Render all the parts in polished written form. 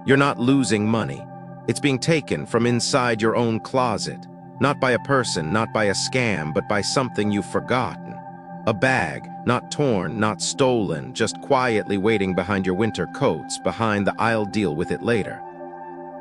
You're not losing money. It's being taken from inside your own closet. Not by a person, not by a scam, but by something you've forgotten. A bag, not torn, not stolen, just quietly waiting behind your winter coats, behind the "I'll deal with it later."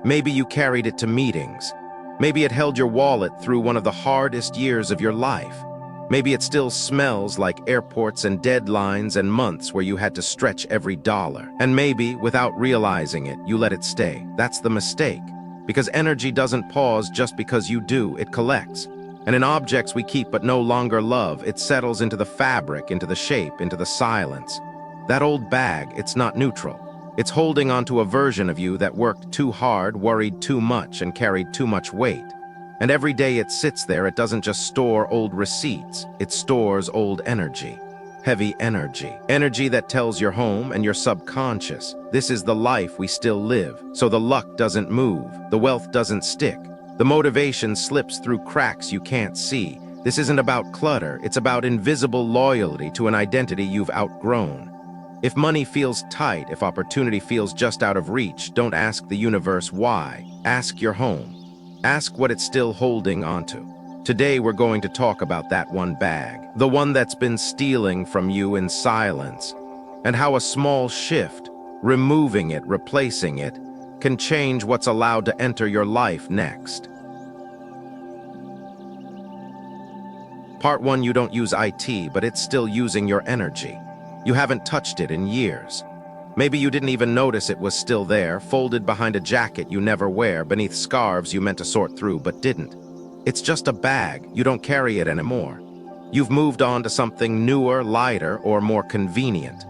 Maybe you carried it to meetings. Maybe it held your wallet through one of the hardest years of your life. Maybe it still smells like airports and deadlines and months where you had to stretch every dollar. And maybe, without realizing it, you let it stay. That's the mistake. Because energy doesn't pause just because you do, it collects. And in objects we keep but no longer love, it settles into the fabric, into the shape, into the silence. That old bag, it's not neutral. It's holding onto a version of you that worked too hard, worried too much, and carried too much weight. And every day it sits there, it doesn't just store old receipts, it stores old energy. Heavy energy. Energy that tells your home and your subconscious, this is the life we still live. So the luck doesn't move, the wealth doesn't stick. The motivation slips through cracks you can't see. This isn't about clutter, it's about invisible loyalty to an identity you've outgrown. If money feels tight, if opportunity feels just out of reach, don't ask the universe why. Ask your home. Ask what it's still holding onto. Today we're going to talk about that one bag, the one that's been stealing from you in silence, and how a small shift, removing it, replacing it, can change what's allowed to enter your life next. Part 1, you don't use IT, but it's still using your energy. You haven't touched it in years. Maybe you didn't even notice it was still there, folded behind a jacket you never wear, beneath scarves you meant to sort through but didn't. It's just a bag, you don't carry it anymore. You've moved on to something newer, lighter, or more convenient.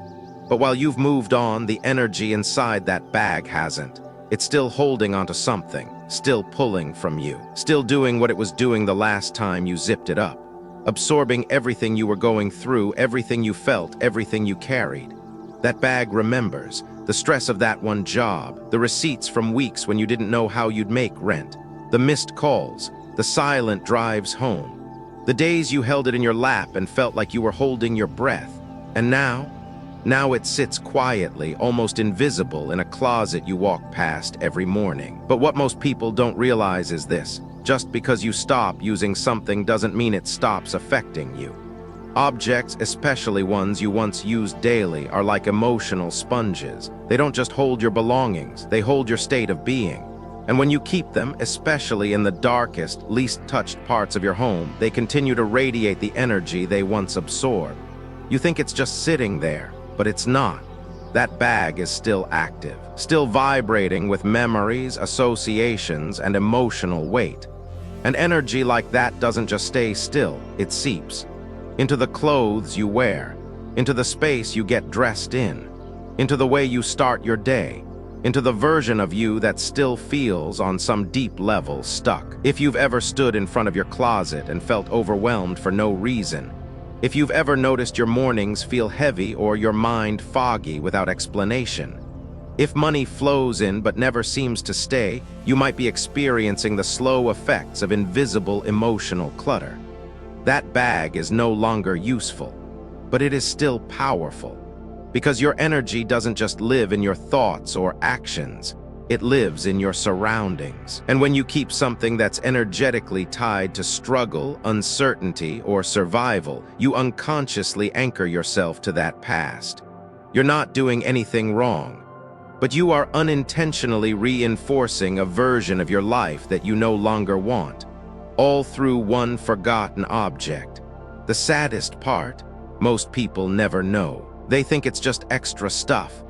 But while you've moved on, the energy inside that bag hasn't. It's still holding onto something, still pulling from you, still doing what it was doing the last time you zipped it up, absorbing everything you were going through, everything you felt, everything you carried. That bag remembers the stress of that one job, the receipts from weeks when you didn't know how you'd make rent, the missed calls, the silent drives home, the days you held it in your lap and felt like you were holding your breath. And now it sits quietly, almost invisible, in a closet you walk past every morning. But what most people don't realize is this: just because you stop using something doesn't mean it stops affecting you. Objects, especially ones you once used daily, are like emotional sponges. They don't just hold your belongings, they hold your state of being. And when you keep them, especially in the darkest, least touched parts of your home, they continue to radiate the energy they once absorbed. You think it's just sitting there, but it's not. That bag is still active, still vibrating with memories, associations, and emotional weight. And energy like that doesn't just stay still, it seeps into the clothes you wear, into the space you get dressed in, into the way you start your day, into the version of you that still feels on some deep level stuck. If you've ever stood in front of your closet and felt overwhelmed for no reason, if you've ever noticed your mornings feel heavy or your mind foggy without explanation, if money flows in but never seems to stay, you might be experiencing the slow effects of invisible emotional clutter. That bag is no longer useful, but it is still powerful. Because your energy doesn't just live in your thoughts or actions, it lives in your surroundings. And when you keep something that's energetically tied to struggle, uncertainty, or survival, you unconsciously anchor yourself to that past. You're not doing anything wrong, but you are unintentionally reinforcing a version of your life that you no longer want, all through one forgotten object. The saddest part, most people never know. They think it's just extra stuff.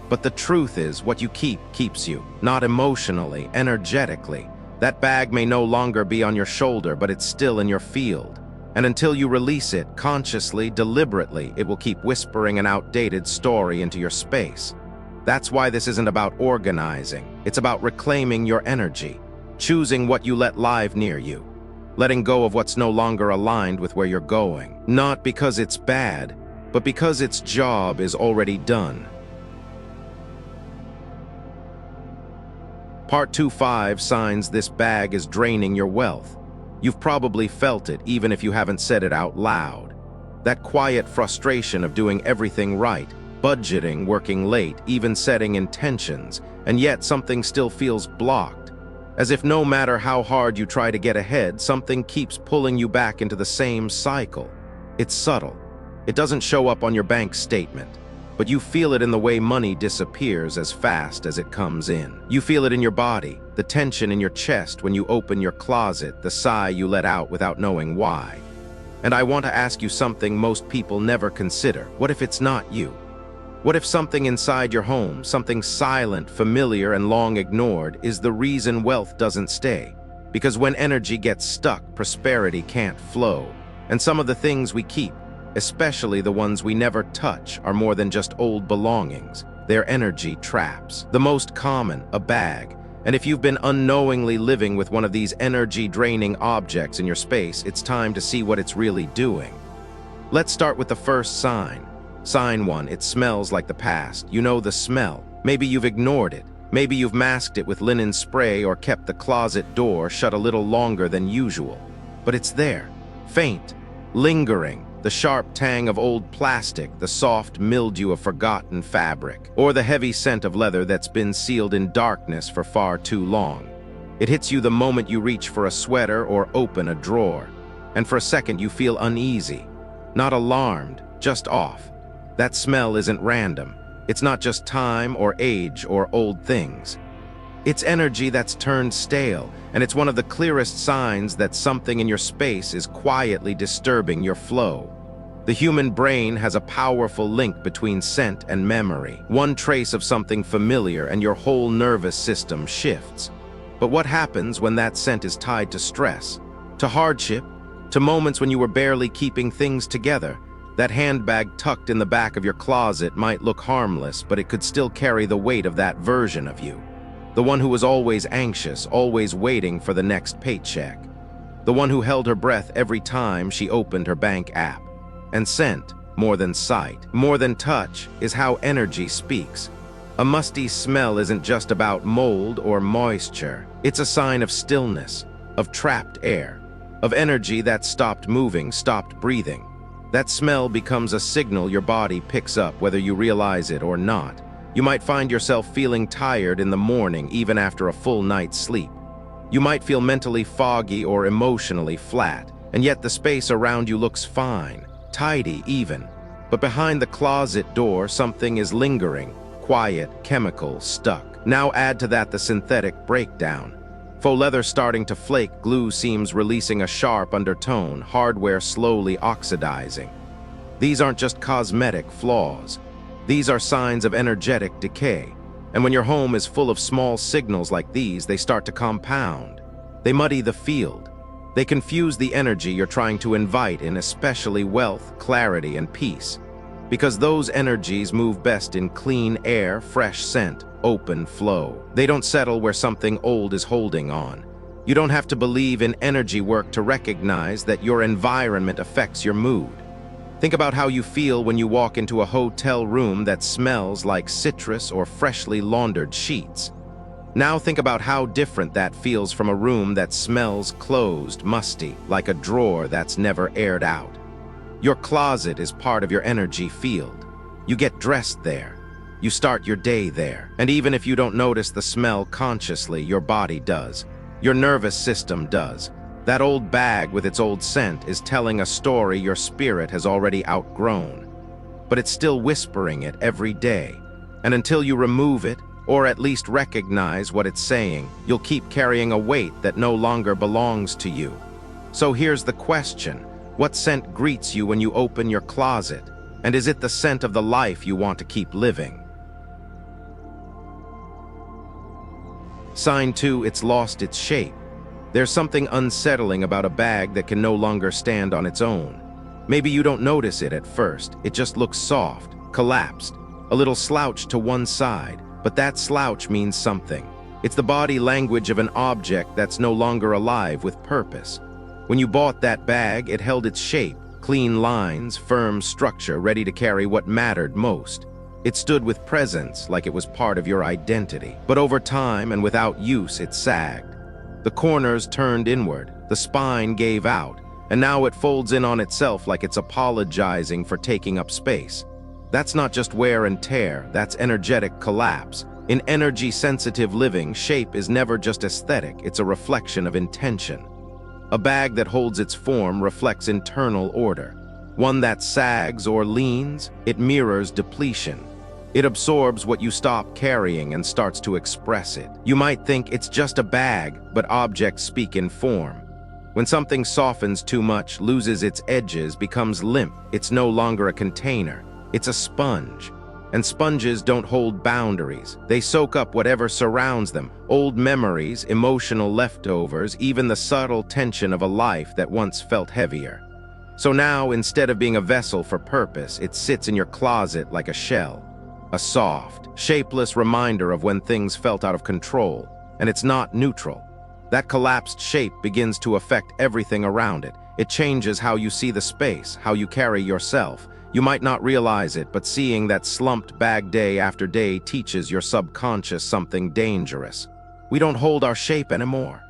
But the truth is, what you keep keeps you, not emotionally, energetically. That bag may no longer be on your shoulder, but it's still in your field. And until you release it, consciously, deliberately, it will keep whispering an outdated story into your space. That's why this isn't about organizing. It's about reclaiming your energy, choosing what you let live near you, letting go of what's no longer aligned with where you're going. Not because it's bad, but because its job is already done. Part 2.5 signs this bag is draining your wealth. You've probably felt it, even if you haven't said it out loud. That quiet frustration of doing everything right, budgeting, working late, even setting intentions, and yet something still feels blocked. As if no matter how hard you try to get ahead, something keeps pulling you back into the same cycle. It's subtle. It doesn't show up on your bank statement, but you feel it in the way money disappears as fast as it comes in. You feel it in your body, the tension in your chest when you open your closet, the sigh you let out without knowing why. And I want to ask you something most people never consider. What if it's not you? What if something inside your home, something silent, familiar, and long ignored, is the reason wealth doesn't stay? Because when energy gets stuck, prosperity can't flow. And some of the things we keep, especially the ones we never touch, are more than just old belongings. They're energy traps. The most common, a bag. And if you've been unknowingly living with one of these energy-draining objects in your space, it's time to see what it's really doing. Let's start with the first sign. Sign 1, it smells like the past. You know the smell. Maybe you've ignored it. Maybe you've masked it with linen spray or kept the closet door shut a little longer than usual. But it's there, faint, lingering. The sharp tang of old plastic, the soft mildew of forgotten fabric, or the heavy scent of leather that's been sealed in darkness for far too long. It hits you the moment you reach for a sweater or open a drawer, and for a second you feel uneasy, not alarmed, just off. That smell isn't random. It's not just time or age or old things. It's energy that's turned stale, and it's one of the clearest signs that something in your space is quietly disturbing your flow. The human brain has a powerful link between scent and memory. One trace of something familiar and your whole nervous system shifts. But what happens when that scent is tied to stress, to hardship, to moments when you were barely keeping things together? That handbag tucked in the back of your closet might look harmless, but it could still carry the weight of that version of you. The one who was always anxious, always waiting for the next paycheck. The one who held her breath every time she opened her bank app. And scent, more than sight, more than touch, is how energy speaks. A musty smell isn't just about mold or moisture. It's a sign of stillness, of trapped air, of energy that stopped moving, stopped breathing. That smell becomes a signal your body picks up whether you realize it or not. You might find yourself feeling tired in the morning even after a full night's sleep. You might feel mentally foggy or emotionally flat, and yet the space around you looks fine, tidy even. But behind the closet door, something is lingering, quiet, chemical, stuck. Now add to that the synthetic breakdown. Faux leather starting to flake, glue seams releasing a sharp undertone, hardware slowly oxidizing. These aren't just cosmetic flaws. These are signs of energetic decay. And when your home is full of small signals like these, they start to compound. They muddy the field. They confuse the energy you're trying to invite in, especially wealth, clarity, and peace. Because those energies move best in clean air, fresh scent, open flow. They don't settle where something old is holding on. You don't have to believe in energy work to recognize that your environment affects your mood. Think about how you feel when you walk into a hotel room that smells like citrus or freshly laundered sheets. Now think about how different that feels from a room that smells closed, musty, like a drawer that's never aired out. Your closet is part of your energy field. You get dressed there. You start your day there. And even if you don't notice the smell consciously, your body does. Your nervous system does. That old bag with its old scent is telling a story your spirit has already outgrown. But it's still whispering it every day. And until you remove it, or at least recognize what it's saying, you'll keep carrying a weight that no longer belongs to you. So here's the question. What scent greets you when you open your closet? And is it the scent of the life you want to keep living? Sign 2, it's lost its shape. There's something unsettling about a bag that can no longer stand on its own. Maybe you don't notice it at first. It just looks soft, collapsed, a little slouched to one side. But that slouch means something. It's the body language of an object that's no longer alive with purpose. When you bought that bag, it held its shape, clean lines, firm structure, ready to carry what mattered most. It stood with presence, like it was part of your identity. But over time and without use, it sagged. The corners turned inward, the spine gave out, and now it folds in on itself like it's apologizing for taking up space. That's not just wear and tear, that's energetic collapse. In energy-sensitive living, shape is never just aesthetic, it's a reflection of intention. A bag that holds its form reflects internal order. One that sags or leans, it mirrors depletion. It absorbs what you stop carrying and starts to express it. You might think it's just a bag, but objects speak in form. When something softens too much, loses its edges, becomes limp, it's no longer a container. It's a sponge. And sponges don't hold boundaries. They soak up whatever surrounds them, old memories, emotional leftovers, even the subtle tension of a life that once felt heavier. So now, instead of being a vessel for purpose, it sits in your closet like a shell. A soft, shapeless reminder of when things felt out of control, and it's not neutral. That collapsed shape begins to affect everything around it. It changes how you see the space, how you carry yourself. You might not realize it, but seeing that slumped bag day after day teaches your subconscious something dangerous. We don't hold our shape anymore.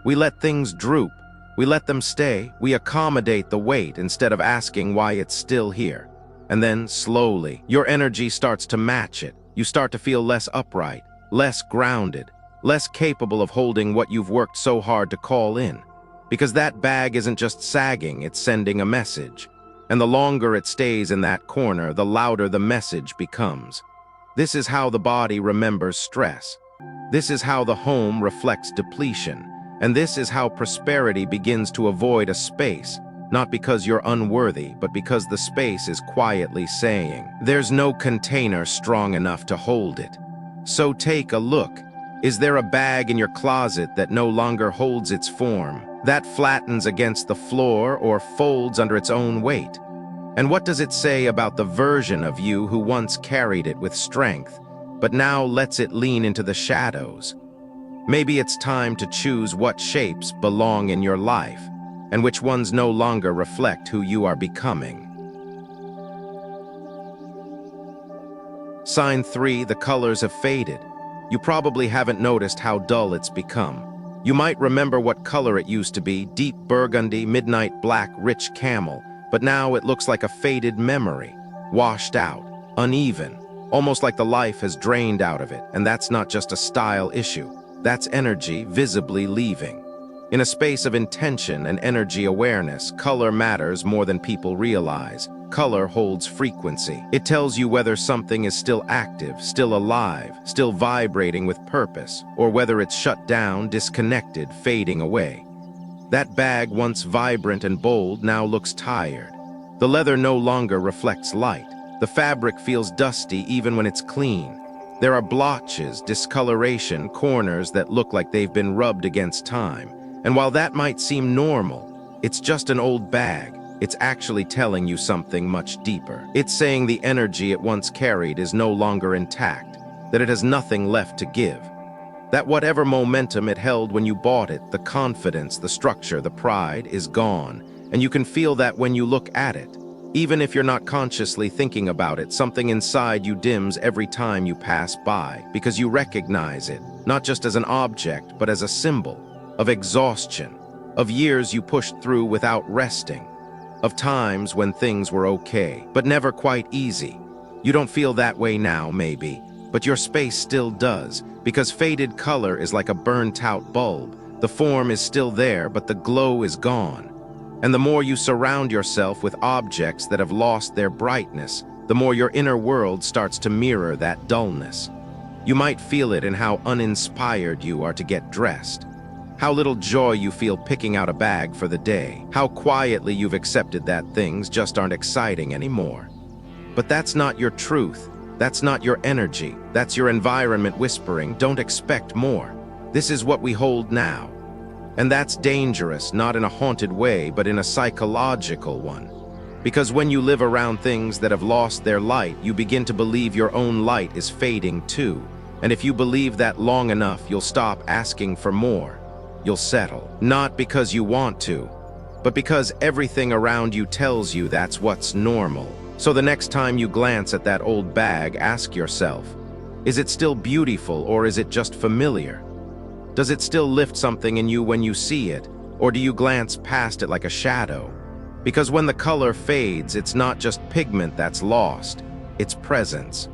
We let things droop. We let them stay. We accommodate the weight instead of asking why it's still here. And then, slowly, your energy starts to match it. You start to feel less upright, less grounded, less capable of holding what you've worked so hard to call in. Because that bag isn't just sagging, it's sending a message. And the longer it stays in that corner, the louder the message becomes. This is how the body remembers stress. This is how the home reflects depletion. And this is how prosperity begins to avoid a space, not because you're unworthy, but because the space is quietly saying, there's no container strong enough to hold it. So take a look. Is there a bag in your closet that no longer holds its form, that flattens against the floor or folds under its own weight? And what does it say about the version of you who once carried it with strength, but now lets it lean into the shadows? Maybe it's time to choose what shapes belong in your life, and which ones no longer reflect who you are becoming. Sign 3, the colors have faded. You probably haven't noticed how dull it's become. You might remember what color it used to be, deep burgundy, midnight black, rich camel, but now it looks like a faded memory, washed out, uneven, almost like the life has drained out of it, and that's not just a style issue. That's energy visibly leaving. In a space of intention and energy awareness, color matters more than people realize. Color holds frequency. It tells you whether something is still active, still alive, still vibrating with purpose, or whether it's shut down, disconnected, fading away. That bag, once vibrant and bold, now looks tired. The leather no longer reflects light. The fabric feels dusty even when it's clean. There are blotches, discoloration, corners that look like they've been rubbed against time. And while that might seem normal, it's just an old bag. It's actually telling you something much deeper. It's saying the energy it once carried is no longer intact, that it has nothing left to give. That whatever momentum it held when you bought it, the confidence, the structure, the pride, is gone. And you can feel that when you look at it. Even if you're not consciously thinking about it, something inside you dims every time you pass by, because you recognize it, not just as an object, but as a symbol of exhaustion, of years you pushed through without resting, of times when things were okay, but never quite easy. You don't feel that way now, maybe, but your space still does, because faded color is like a burnt-out bulb. The form is still there, but the glow is gone. And the more you surround yourself with objects that have lost their brightness, the more your inner world starts to mirror that dullness. You might feel it in how uninspired you are to get dressed, how little joy you feel picking out a bag for the day, how quietly you've accepted that things just aren't exciting anymore. But that's not your truth. That's not your energy. That's your environment whispering, don't expect more. This is what we hold now. And that's dangerous, not in a haunted way, but in a psychological one. Because when you live around things that have lost their light, you begin to believe your own light is fading too. And if you believe that long enough, you'll stop asking for more. You'll settle. Not because you want to, but because everything around you tells you that's what's normal. So the next time you glance at that old bag, ask yourself, is it still beautiful or is it just familiar? Does it still lift something in you when you see it, or do you glance past it like a shadow? Because when the color fades, it's not just pigment that's lost. its presence.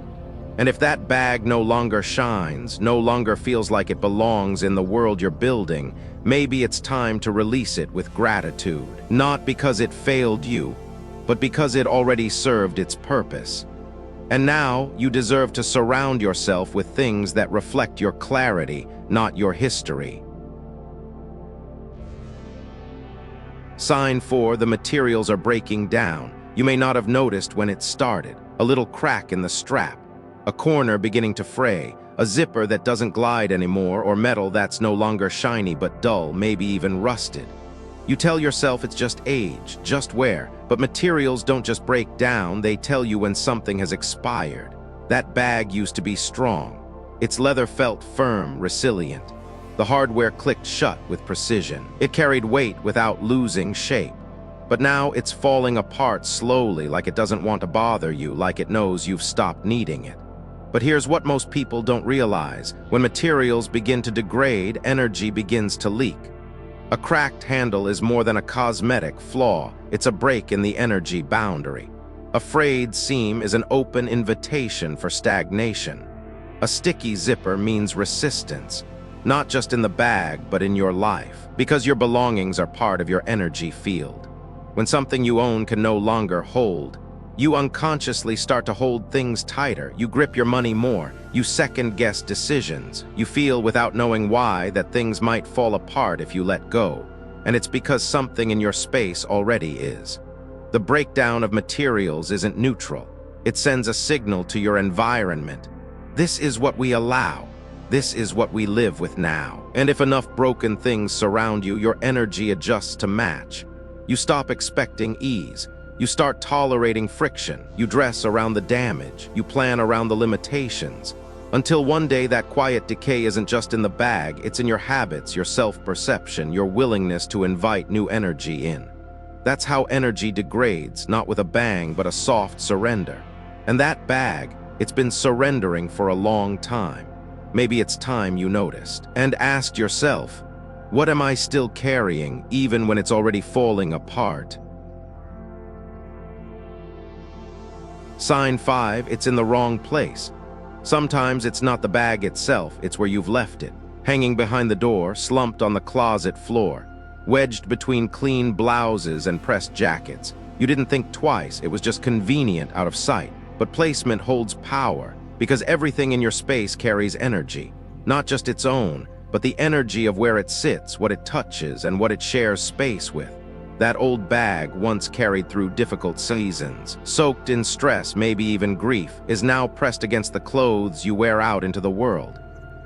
And if that bag no longer shines, no longer feels like it belongs in the world you're building, maybe it's time to release it with gratitude. Not because it failed you, but because it already served its purpose. And now you deserve to surround yourself with things that reflect your clarity, not your history. Sign 4, the materials are breaking down. You may not have noticed when it started. A little crack in the strap, a corner beginning to fray, a zipper that doesn't glide anymore, or metal that's no longer shiny but dull, maybe even rusted. You tell yourself it's just age, just wear, but materials don't just break down, they tell you when something has expired. That bag used to be strong. Its leather felt firm, resilient. The hardware clicked shut with precision. It carried weight without losing shape. But now it's falling apart slowly, like it doesn't want to bother you, like it knows you've stopped needing it. But here's what most people don't realize. When materials begin to degrade, energy begins to leak. A cracked handle is more than a cosmetic flaw. It's a break in the energy boundary. A frayed seam is an open invitation for stagnation. A sticky zipper means resistance, not just in the bag, but in your life, because your belongings are part of your energy field. When something you own can no longer hold, you unconsciously start to hold things tighter. You grip your money more. You second-guess decisions. You feel, without knowing why, that things might fall apart if you let go. And it's because something in your space already is. The breakdown of materials isn't neutral. It sends a signal to your environment. This is what we allow. This is what we live with now. And if enough broken things surround you, your energy adjusts to match. You stop expecting ease. You start tolerating friction. You dress around the damage. You plan around the limitations. Until one day that quiet decay isn't just in the bag, it's in your habits, your self-perception, your willingness to invite new energy in. That's how energy degrades, not with a bang, but a soft surrender. And that bag, it's been surrendering for a long time. Maybe it's time you noticed. And asked yourself, what am I still carrying, even when it's already falling apart? Sign 5, it's in the wrong place. Sometimes it's not the bag itself, it's where you've left it. Hanging behind the door, slumped on the closet floor, wedged between clean blouses and pressed jackets. You didn't think twice, it was just convenient out of sight. But placement holds power, because everything in your space carries energy. Not just its own, but the energy of where it sits, what it touches, and what it shares space with. That old bag, once carried through difficult seasons, soaked in stress, maybe even grief, is now pressed against the clothes you wear out into the world.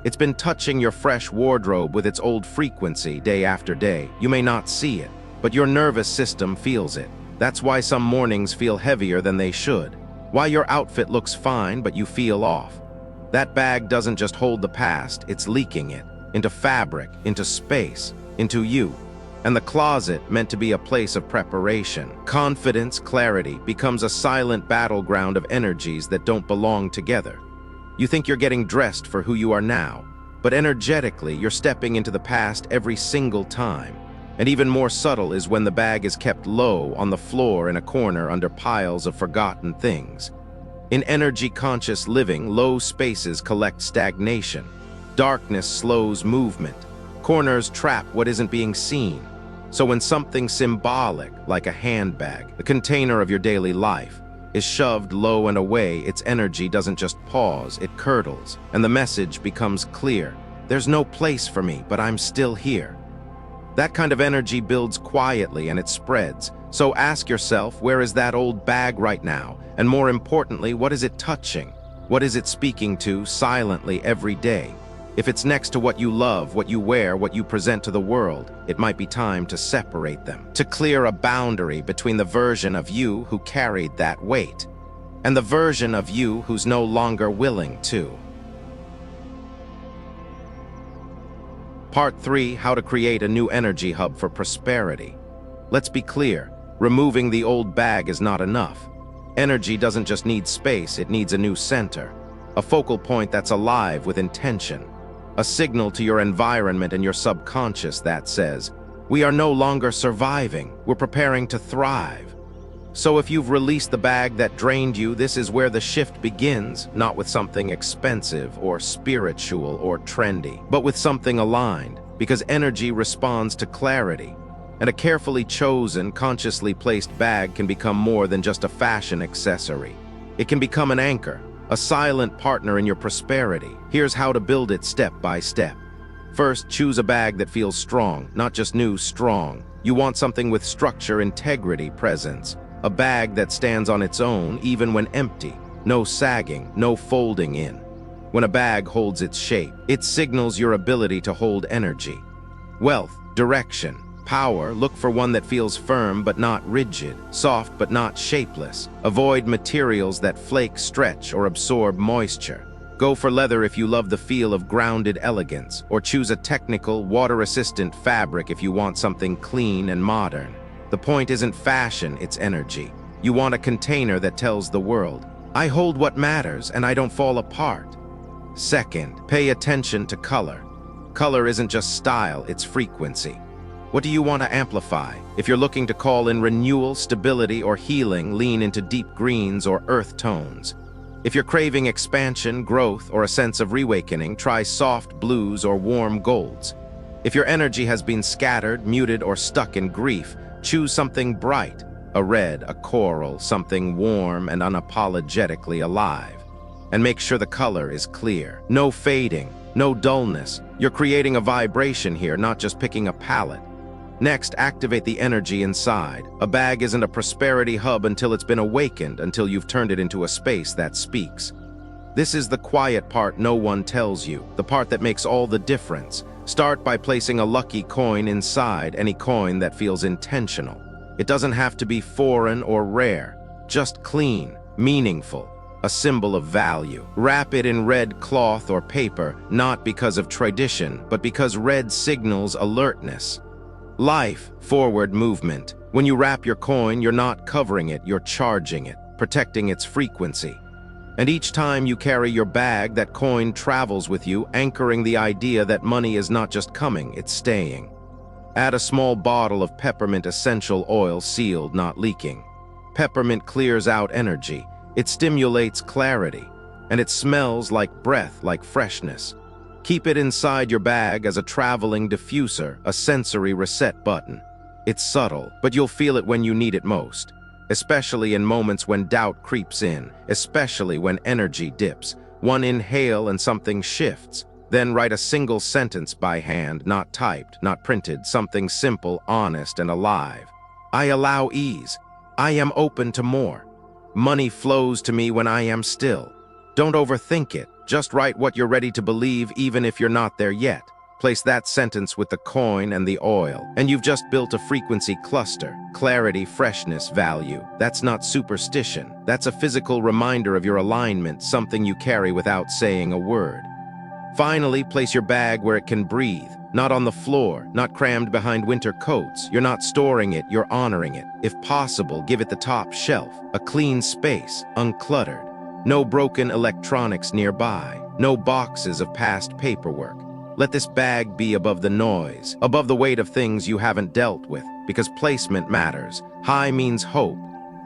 It's been touching your fresh wardrobe with its old frequency day after day. You may not see it, but your nervous system feels it. That's why some mornings feel heavier than they should. Why your outfit looks fine, but you feel off. That bag doesn't just hold the past, it's leaking it into fabric, into space, into you. And the closet, meant to be a place of preparation, confidence, clarity, becomes a silent battleground of energies that don't belong together. You think you're getting dressed for who you are now, but energetically you're stepping into the past every single time. And even more subtle is when the bag is kept low on the floor in a corner under piles of forgotten things. In energy-conscious living, low spaces collect stagnation. Darkness slows movement. Corners trap what isn't being seen. So when something symbolic, like a handbag, the container of your daily life, is shoved low and away, its energy doesn't just pause, it curdles, and the message becomes clear. There's no place for me, but I'm still here. That kind of energy builds quietly and it spreads. So ask yourself, where is that old bag right now? And more importantly, what is it touching? What is it speaking to silently every day? If it's next to what you love, what you wear, what you present to the world, it might be time to separate them, to clear a boundary between the version of you who carried that weight and the version of you who's no longer willing to. Part 3, how to create a new energy hub for prosperity. Let's be clear, removing the old bag is not enough. Energy doesn't just need space, it needs a new center, a focal point that's alive with intention. A signal to your environment and your subconscious that says, we are no longer surviving, we're preparing to thrive. So if you've released the bag that drained you, this is where the shift begins, not with something expensive or spiritual or trendy, but with something aligned, because energy responds to clarity. And a carefully chosen, consciously placed bag can become more than just a fashion accessory. It can become an anchor, a silent partner in your prosperity. Here's how to build it step by step. First, choose a bag that feels strong, not just new, strong. You want something with structure, integrity, presence. A bag that stands on its own even when empty. No sagging, no folding in. When a bag holds its shape, it signals your ability to hold energy. Wealth, direction, power. Look for one that feels firm but not rigid, soft but not shapeless. Avoid materials that flake, stretch, or absorb moisture. Go for leather if you love the feel of grounded elegance, or choose a technical, water-resistant fabric if you want something clean and modern. The point isn't fashion, it's energy. You want a container that tells the world, I hold what matters and I don't fall apart. Second, pay attention to color. Color isn't just style, it's frequency. What do you want to amplify? If you're looking to call in renewal, stability, or healing, lean into deep greens or earth tones. If you're craving expansion, growth, or a sense of reawakening, try soft blues or warm golds. If your energy has been scattered, muted, or stuck in grief, choose something bright, a red, a coral, something warm and unapologetically alive. And make sure the color is clear. No fading, no dullness. You're creating a vibration here, not just picking a palette. Next, activate the energy inside. A bag isn't a prosperity hub until it's been awakened, until you've turned it into a space that speaks. This is the quiet part no one tells you, the part that makes all the difference. Start by placing a lucky coin inside, any coin that feels intentional. It doesn't have to be foreign or rare, just clean, meaningful, a symbol of value. Wrap it in red cloth or paper, not because of tradition, but because red signals alertness. Life, forward movement. When you wrap your coin, you're not covering it, you're charging it, protecting its frequency. And each time you carry your bag, that coin travels with you, anchoring the idea that money is not just coming, it's staying. Add a small bottle of peppermint essential oil, sealed, not leaking. Peppermint clears out energy. It stimulates clarity. And it smells like breath, like freshness. Keep it inside your bag as a traveling diffuser, a sensory reset button. It's subtle, but you'll feel it when you need it most. Especially in moments when doubt creeps in, especially when energy dips. One inhale and something shifts. Then write a single sentence by hand, not typed, not printed, something simple, honest, and alive. I allow ease. I am open to more. Money flows to me when I am still. Don't overthink it. Just write what you're ready to believe, even if you're not there yet. Place that sentence with the coin and the oil, and you've just built a frequency cluster. Clarity, freshness, value. That's not superstition. That's a physical reminder of your alignment, something you carry without saying a word. Finally, place your bag where it can breathe. Not on the floor, not crammed behind winter coats. You're not storing it, you're honoring it. If possible, give it the top shelf, a clean space, uncluttered. No broken electronics nearby, no boxes of past paperwork. Let this bag be above the noise, above the weight of things you haven't dealt with, because placement matters. High means hope.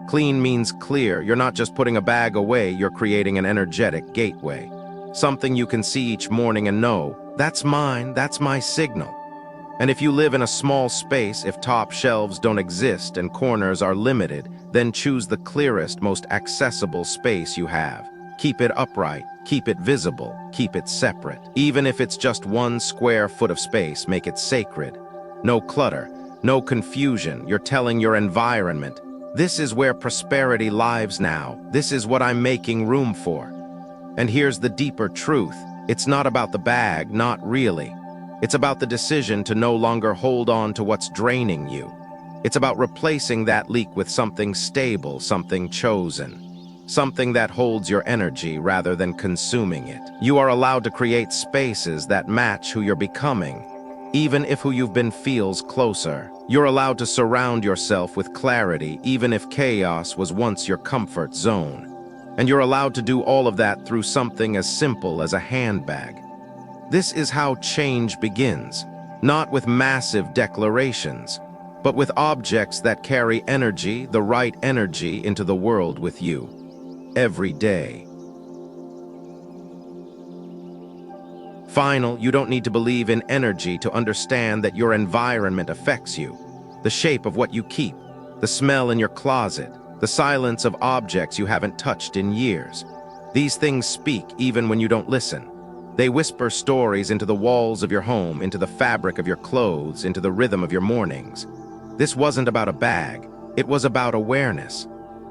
Clean means clear. You're not just putting a bag away, you're creating an energetic gateway. Something you can see each morning and know, that's mine, that's my signal. And if you live in a small space, if top shelves don't exist and corners are limited, then choose the clearest, most accessible space you have. Keep it upright, keep it visible, keep it separate. Even if it's just 1 square foot of space, make it sacred. No clutter, no confusion. You're telling your environment, this is where prosperity lives now. This is what I'm making room for. And here's the deeper truth. It's not about the bag, not really. It's about the decision to no longer hold on to what's draining you. It's about replacing that leak with something stable, something chosen. Something that holds your energy rather than consuming it. You are allowed to create spaces that match who you're becoming, even if who you've been feels closer. You're allowed to surround yourself with clarity, even if chaos was once your comfort zone. And you're allowed to do all of that through something as simple as a handbag. This is how change begins, not with massive declarations, but with objects that carry energy, the right energy, into the world with you. Every day. Final, you don't need to believe in energy to understand that your environment affects you. The shape of what you keep, the smell in your closet, the silence of objects you haven't touched in years. These things speak even when you don't listen. They whisper stories into the walls of your home, into the fabric of your clothes, into the rhythm of your mornings. This wasn't about a bag. It was about awareness.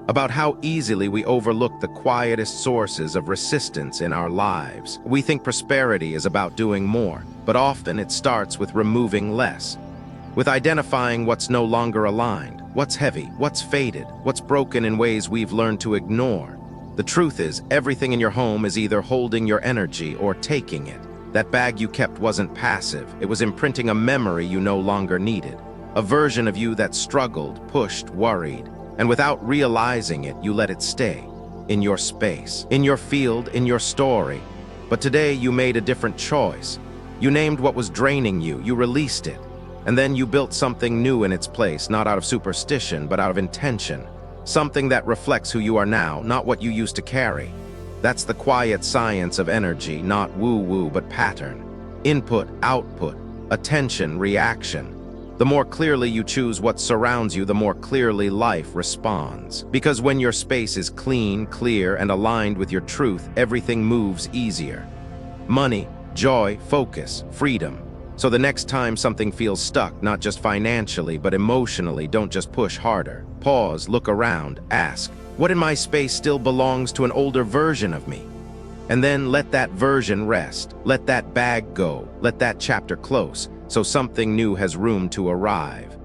About how easily we overlook the quietest sources of resistance in our lives. We think prosperity is about doing more, but often it starts with removing less. With identifying what's no longer aligned, what's heavy, what's faded, what's broken in ways we've learned to ignore. The truth is, everything in your home is either holding your energy or taking it. That bag you kept wasn't passive. It was imprinting a memory you no longer needed. A version of you that struggled, pushed, worried. And without realizing it, you let it stay. In your space, in your field, in your story. But today you made a different choice. You named what was draining you, you released it. And then you built something new in its place, not out of superstition, but out of intention. Something that reflects who you are now, not what you used to carry. That's the quiet science of energy, not woo-woo, but pattern. Input, output, attention, reaction. The more clearly you choose what surrounds you, the more clearly life responds. Because when your space is clean, clear, and aligned with your truth, everything moves easier. Money, joy, focus, freedom. So the next time something feels stuck, not just financially, but emotionally, don't just push harder. Pause, look around, ask, what in my space still belongs to an older version of me? And then let that version rest. Let that bag go. Let that chapter close, so something new has room to arrive.